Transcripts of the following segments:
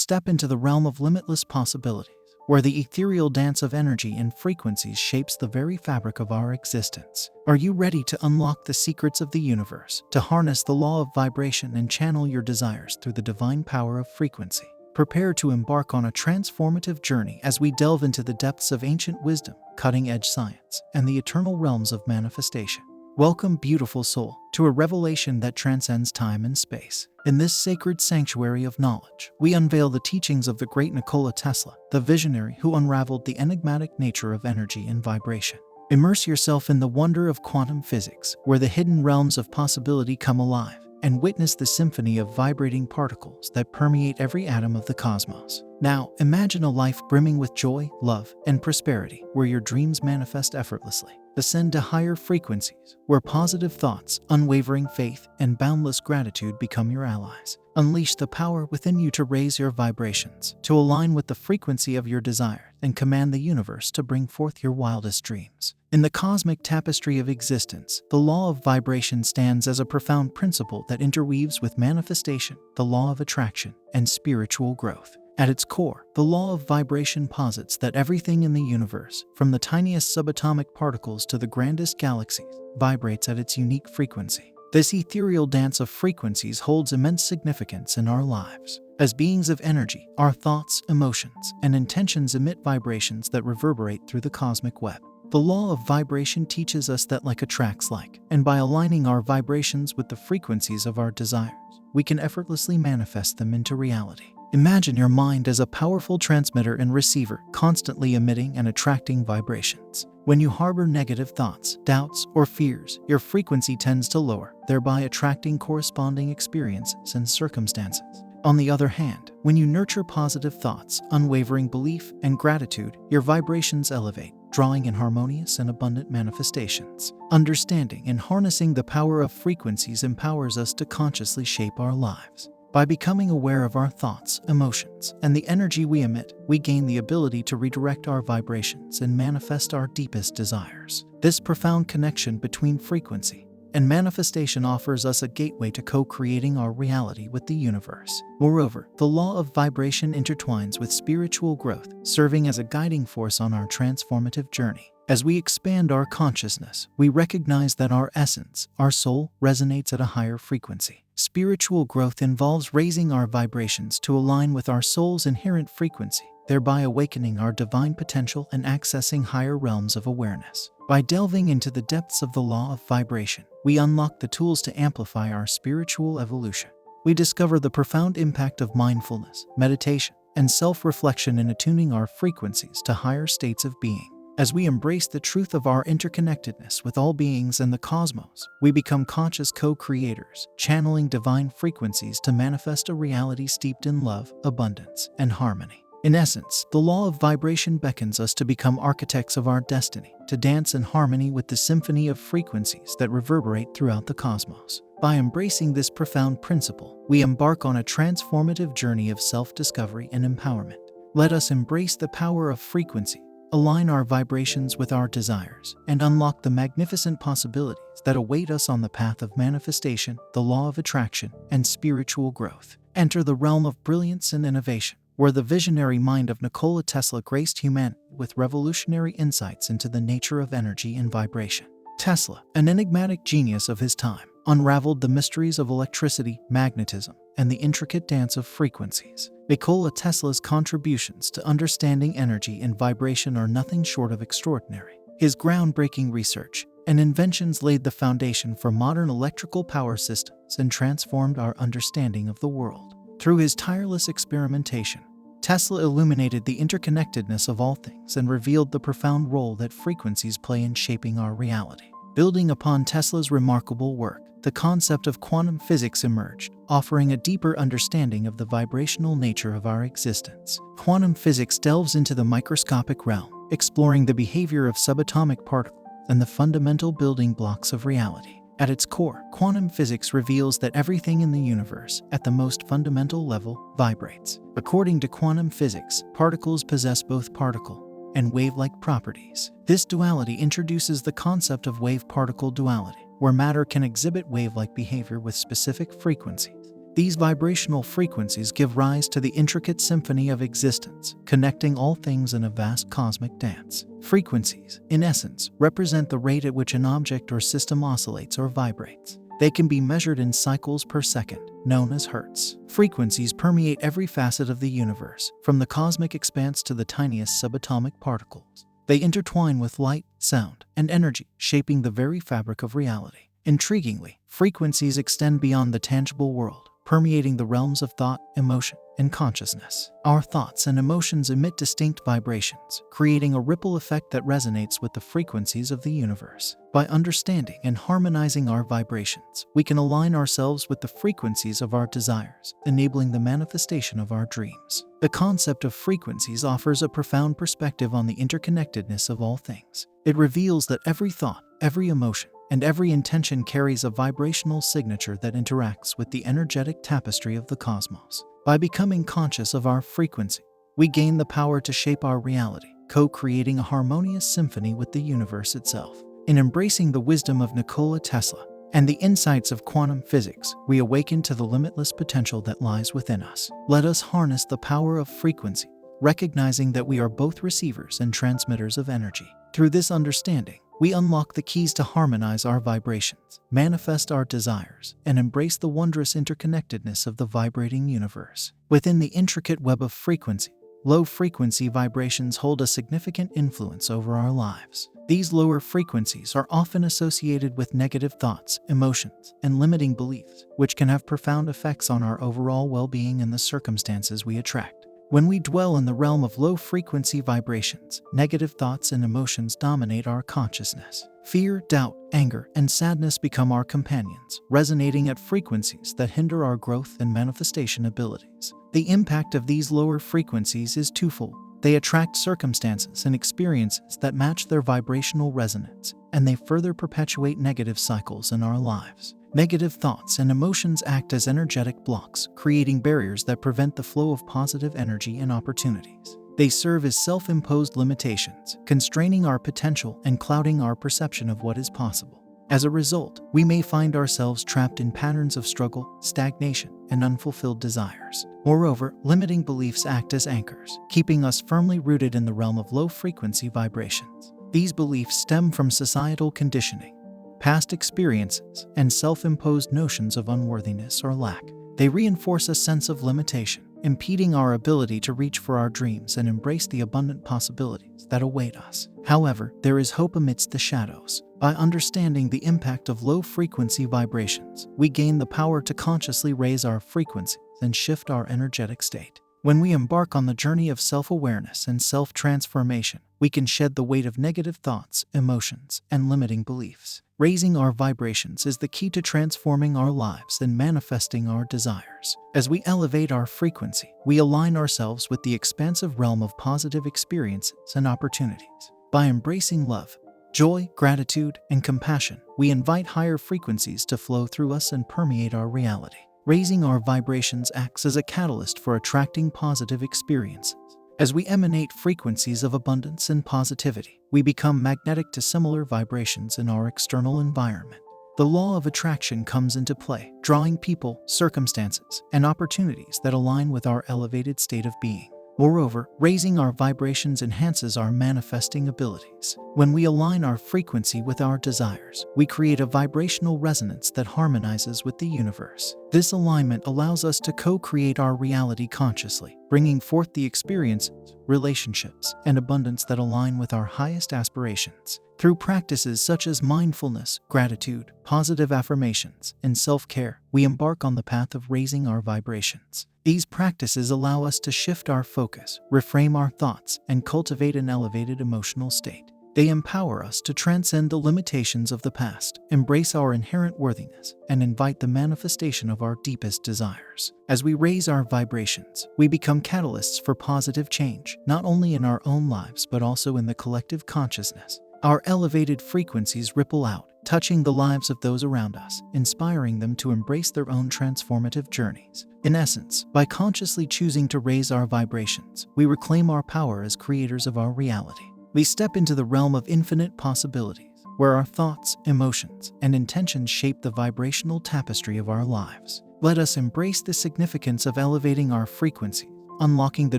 step into the realm of limitless possibilities, where the ethereal dance of energy and frequencies shapes the very fabric of our existence. Are you ready to unlock the secrets of the universe, to harness the law of vibration and channel your desires through the divine power of frequency? Prepare to embark on a transformative journey as we delve into the depths of ancient wisdom, cutting-edge science, and the eternal realms of manifestation. Welcome, beautiful soul, to a revelation that transcends time and space. In this sacred sanctuary of knowledge, we unveil the teachings of the great Nikola Tesla, the visionary who unraveled the enigmatic nature of energy and vibration. Immerse yourself in the wonder of quantum physics, where the hidden realms of possibility come alive, and witness the symphony of vibrating particles that permeate every atom of the cosmos. Now, imagine a life brimming with joy, love, and prosperity, where your dreams manifest effortlessly. Ascend to higher frequencies, where positive thoughts, unwavering faith, and boundless gratitude become your allies. Unleash the power within you to raise your vibrations, to align with the frequency of your desire, and command the universe to bring forth your wildest dreams. In the cosmic tapestry of existence, the law of vibration stands as a profound principle that interweaves with manifestation, the law of attraction, and spiritual growth. At its core, the law of vibration posits that everything in the universe, from the tiniest subatomic particles to the grandest galaxies, vibrates at its unique frequency. This ethereal dance of frequencies holds immense significance in our lives. As beings of energy, our thoughts, emotions, and intentions emit vibrations that reverberate through the cosmic web. The law of vibration teaches us that like attracts like, and by aligning our vibrations with the frequencies of our desires, we can effortlessly manifest them into reality. Imagine your mind as a powerful transmitter and receiver, constantly emitting and attracting vibrations. When you harbor negative thoughts, doubts, or fears, your frequency tends to lower, thereby attracting corresponding experiences and circumstances. On the other hand, when you nurture positive thoughts, unwavering belief, and gratitude, your vibrations elevate, drawing in harmonious and abundant manifestations. Understanding and harnessing the power of frequencies empowers us to consciously shape our lives. By becoming aware of our thoughts, emotions, and the energy we emit, we gain the ability to redirect our vibrations and manifest our deepest desires. This profound connection between frequency and manifestation offers us a gateway to co-creating our reality with the universe. Moreover, the law of vibration intertwines with spiritual growth, serving as a guiding force on our transformative journey. As we expand our consciousness, we recognize that our essence, our soul, resonates at a higher frequency. Spiritual growth involves raising our vibrations to align with our soul's inherent frequency, thereby awakening our divine potential and accessing higher realms of awareness. By delving into the depths of the law of vibration, we unlock the tools to amplify our spiritual evolution. We discover the profound impact of mindfulness, meditation, and self-reflection in attuning our frequencies to higher states of being. As we embrace the truth of our interconnectedness with all beings and the cosmos, we become conscious co-creators, channeling divine frequencies to manifest a reality steeped in love, abundance, and harmony. In essence, the law of vibration beckons us to become architects of our destiny, to dance in harmony with the symphony of frequencies that reverberate throughout the cosmos. By embracing this profound principle, we embark on a transformative journey of self-discovery and empowerment. Let us embrace the power of frequency, align our vibrations with our desires, and unlock the magnificent possibilities that await us on the path of manifestation, the law of attraction, and spiritual growth. Enter the realm of brilliance and innovation, where the visionary mind of Nikola Tesla graced humanity with revolutionary insights into the nature of energy and vibration. Tesla, an enigmatic genius of his time, unraveled the mysteries of electricity, magnetism, and the intricate dance of frequencies. Nikola Tesla's contributions to understanding energy and vibration are nothing short of extraordinary. His groundbreaking research and inventions laid the foundation for modern electrical power systems and transformed our understanding of the world. Through his tireless experimentation, Tesla illuminated the interconnectedness of all things and revealed the profound role that frequencies play in shaping our reality. Building upon Tesla's remarkable work, the concept of quantum physics emerged, offering a deeper understanding of the vibrational nature of our existence. Quantum physics delves into the microscopic realm, exploring the behavior of subatomic particles and the fundamental building blocks of reality. At its core, quantum physics reveals that everything in the universe, at the most fundamental level, vibrates. According to quantum physics, particles possess both particle and wave-like properties. This duality introduces the concept of wave-particle duality, where matter can exhibit wave-like behavior with specific frequencies, These vibrational frequencies give rise to the intricate symphony of existence, connecting all things in a vast cosmic dance. Frequencies, in essence, represent the rate at which an object or system oscillates or vibrates. They can be measured in cycles per second, known as hertz. Frequencies permeate every facet of the universe, from the cosmic expanse to the tiniest subatomic particles. They intertwine with light, sound, and energy, shaping the very fabric of reality. Intriguingly, frequencies extend beyond the tangible world, permeating the realms of thought, emotion, and consciousness. Our thoughts and emotions emit distinct vibrations, creating a ripple effect that resonates with the frequencies of the universe. By understanding and harmonizing our vibrations, we can align ourselves with the frequencies of our desires, enabling the manifestation of our dreams. The concept of frequencies offers a profound perspective on the interconnectedness of all things. It reveals that every thought, every emotion, and every intention carries a vibrational signature that interacts with the energetic tapestry of the cosmos. By becoming conscious of our frequency, we gain the power to shape our reality, co-creating a harmonious symphony with the universe itself. In embracing the wisdom of Nikola Tesla and the insights of quantum physics, we awaken to the limitless potential that lies within us. Let us harness the power of frequency, recognizing that we are both receivers and transmitters of energy. Through this understanding, we unlock the keys to harmonize our vibrations, manifest our desires, and embrace the wondrous interconnectedness of the vibrating universe. Within the intricate web of frequency, low-frequency vibrations hold a significant influence over our lives. These lower frequencies are often associated with negative thoughts, emotions, and limiting beliefs, which can have profound effects on our overall well-being and the circumstances we attract. When we dwell in the realm of low-frequency vibrations, negative thoughts and emotions dominate our consciousness. Fear, doubt, anger, and sadness become our companions, resonating at frequencies that hinder our growth and manifestation abilities. The impact of these lower frequencies is twofold. They attract circumstances and experiences that match their vibrational resonance, and they further perpetuate negative cycles in our lives. Negative thoughts and emotions act as energetic blocks, creating barriers that prevent the flow of positive energy and opportunities. They serve as self-imposed limitations, constraining our potential and clouding our perception of what is possible. As a result, we may find ourselves trapped in patterns of struggle, stagnation, and unfulfilled desires. Moreover, limiting beliefs act as anchors, keeping us firmly rooted in the realm of low-frequency vibrations. These beliefs stem from societal conditioning, past experiences, and self-imposed notions of unworthiness or lack. They reinforce a sense of limitation, impeding our ability to reach for our dreams and embrace the abundant possibilities that await us. However, there is hope amidst the shadows. By understanding the impact of low-frequency vibrations, we gain the power to consciously raise our frequencies and shift our energetic state. When we embark on the journey of self-awareness and self-transformation, we can shed the weight of negative thoughts, emotions, and limiting beliefs. Raising our vibrations is the key to transforming our lives and manifesting our desires. As we elevate our frequency, we align ourselves with the expansive realm of positive experiences and opportunities. By embracing love, joy, gratitude, and compassion, we invite higher frequencies to flow through us and permeate our reality. Raising our vibrations acts as a catalyst for attracting positive experiences. As we emanate frequencies of abundance and positivity, we become magnetic to similar vibrations in our external environment. The law of attraction comes into play, drawing people, circumstances, and opportunities that align with our elevated state of being. Moreover, raising our vibrations enhances our manifesting abilities. When we align our frequency with our desires, we create a vibrational resonance that harmonizes with the universe. This alignment allows us to co-create our reality consciously, bringing forth the experiences, relationships, and abundance that align with our highest aspirations. Through practices such as mindfulness, gratitude, positive affirmations, and self-care, we embark on the path of raising our vibrations. These practices allow us to shift our focus, reframe our thoughts, and cultivate an elevated emotional state. They empower us to transcend the limitations of the past, embrace our inherent worthiness, and invite the manifestation of our deepest desires. As we raise our vibrations, we become catalysts for positive change, not only in our own lives but also in the collective consciousness. Our elevated frequencies ripple out, touching the lives of those around us, inspiring them to embrace their own transformative journeys. In essence, by consciously choosing to raise our vibrations, we reclaim our power as creators of our reality. We step into the realm of infinite possibilities, where our thoughts, emotions, and intentions shape the vibrational tapestry of our lives. Let us embrace the significance of elevating our frequency, unlocking the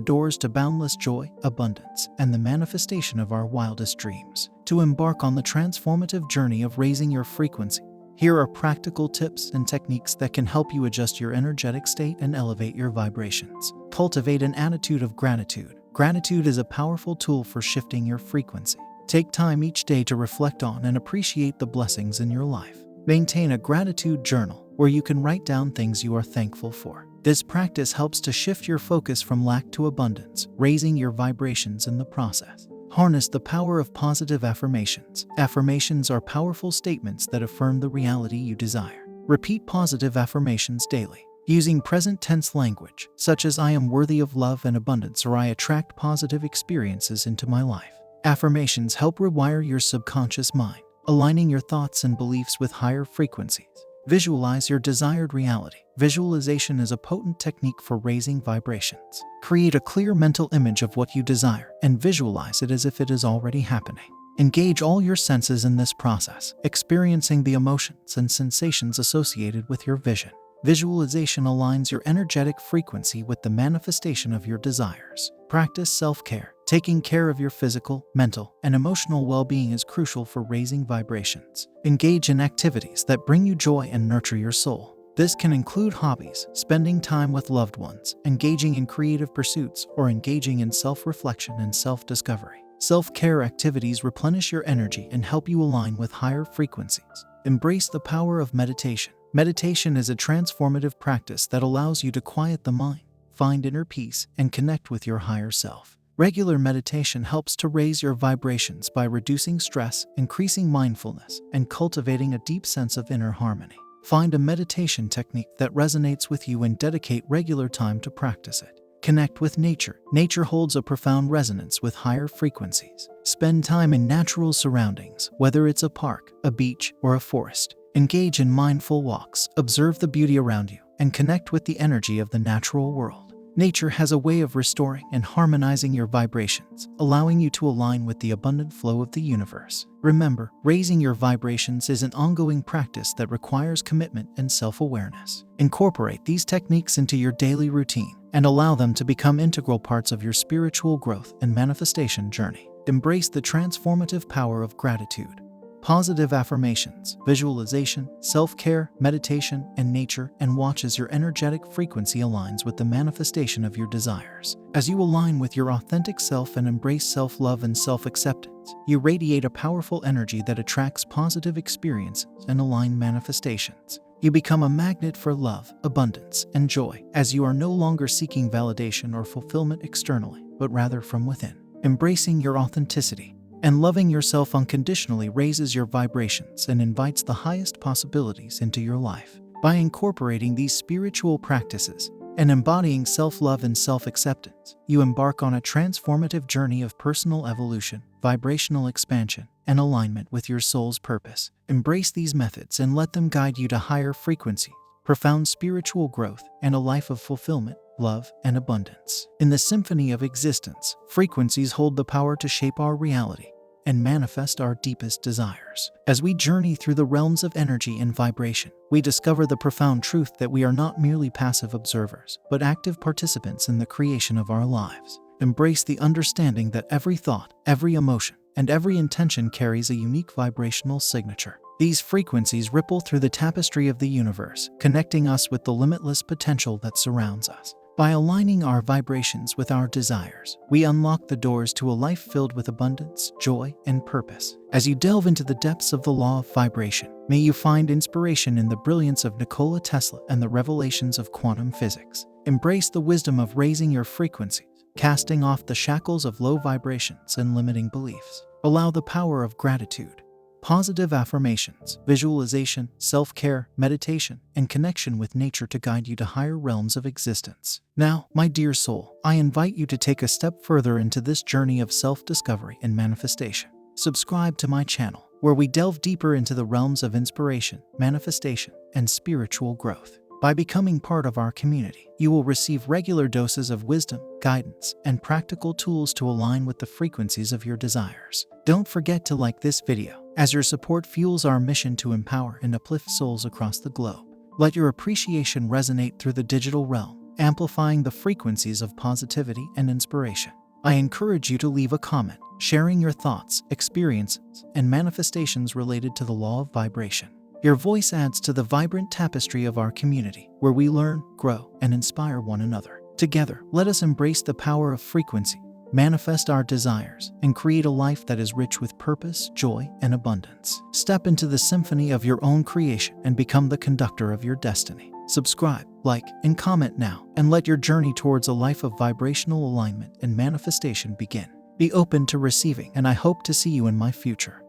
doors to boundless joy, abundance, and the manifestation of our wildest dreams. To embark on the transformative journey of raising your frequency, here are practical tips and techniques that can help you adjust your energetic state and elevate your vibrations. Cultivate an attitude of gratitude. Gratitude is a powerful tool for shifting your frequency. Take time each day to reflect on and appreciate the blessings in your life. Maintain a gratitude journal where you can write down things you are thankful for. This practice helps to shift your focus from lack to abundance, raising your vibrations in the process. Harness the power of positive affirmations. Affirmations are powerful statements that affirm the reality you desire. Repeat positive affirmations daily, using present tense language, such as I am worthy of love and abundance or I attract positive experiences into my life. Affirmations help rewire your subconscious mind, aligning your thoughts and beliefs with higher frequencies. Visualize your desired reality. Visualization is a potent technique for raising vibrations. Create a clear mental image of what you desire and visualize it as if it is already happening. Engage all your senses in this process, experiencing the emotions and sensations associated with your vision. Visualization aligns your energetic frequency with the manifestation of your desires. Practice self-care. Taking care of your physical, mental, and emotional well-being is crucial for raising vibrations. Engage in activities that bring you joy and nurture your soul. This can include hobbies, spending time with loved ones, engaging in creative pursuits, or engaging in self-reflection and self-discovery. Self-care activities replenish your energy and help you align with higher frequencies. Embrace the power of meditation. Meditation is a transformative practice that allows you to quiet the mind, find inner peace, and connect with your higher self. Regular meditation helps to raise your vibrations by reducing stress, increasing mindfulness, and cultivating a deep sense of inner harmony. Find a meditation technique that resonates with you and dedicate regular time to practice it. Connect with nature. Nature holds a profound resonance with higher frequencies. Spend time in natural surroundings, whether it's a park, a beach, or a forest. Engage in mindful walks, observe the beauty around you, and connect with the energy of the natural world. Nature has a way of restoring and harmonizing your vibrations, allowing you to align with the abundant flow of the universe. Remember, raising your vibrations is an ongoing practice that requires commitment and self-awareness. Incorporate these techniques into your daily routine and allow them to become integral parts of your spiritual growth and manifestation journey. Embrace the transformative power of gratitude. Positive affirmations, visualization, self-care, meditation, and nature, and watch as your energetic frequency aligns with the manifestation of your desires. As you align with your authentic self and embrace self-love and self-acceptance, you radiate a powerful energy that attracts positive experiences and aligned manifestations. You become a magnet for love, abundance, and joy, as you are no longer seeking validation or fulfillment externally, but rather from within. Embracing your authenticity and loving yourself unconditionally raises your vibrations and invites the highest possibilities into your life. By incorporating these spiritual practices and embodying self-love and self-acceptance, you embark on a transformative journey of personal evolution, vibrational expansion, and alignment with your soul's purpose. Embrace these methods and let them guide you to higher frequencies, profound spiritual growth, and a life of fulfillment, love, and abundance. In the symphony of existence, frequencies hold the power to shape our reality and manifest our deepest desires. As we journey through the realms of energy and vibration, we discover the profound truth that we are not merely passive observers, but active participants in the creation of our lives. Embrace the understanding that every thought, every emotion, and every intention carries a unique vibrational signature. These frequencies ripple through the tapestry of the universe, connecting us with the limitless potential that surrounds us. By aligning our vibrations with our desires, we unlock the doors to a life filled with abundance, joy, and purpose. As you delve into the depths of the law of vibration, may you find inspiration in the brilliance of Nikola Tesla and the revelations of quantum physics. Embrace the wisdom of raising your frequencies, casting off the shackles of low vibrations and limiting beliefs. Allow the power of gratitude, positive affirmations, visualization, self-care, meditation, and connection with nature to guide you to higher realms of existence. Now, my dear soul, I invite you to take a step further into this journey of self-discovery and manifestation. Subscribe to my channel, where we delve deeper into the realms of inspiration, manifestation, and spiritual growth. By becoming part of our community, you will receive regular doses of wisdom, guidance, and practical tools to align with the frequencies of your desires. Don't forget to like this video, as your support fuels our mission to empower and uplift souls across the globe. Let your appreciation resonate through the digital realm, amplifying the frequencies of positivity and inspiration. I encourage you to leave a comment, sharing your thoughts, experiences, and manifestations related to the law of vibration. Your voice adds to the vibrant tapestry of our community, where we learn, grow, and inspire one another. Together, let us embrace the power of frequency, manifest our desires, and create a life that is rich with purpose, joy, and abundance. Step into the symphony of your own creation and become the conductor of your destiny. Subscribe, like, and comment now, and let your journey towards a life of vibrational alignment and manifestation begin. Be open to receiving, and I hope to see you in my future.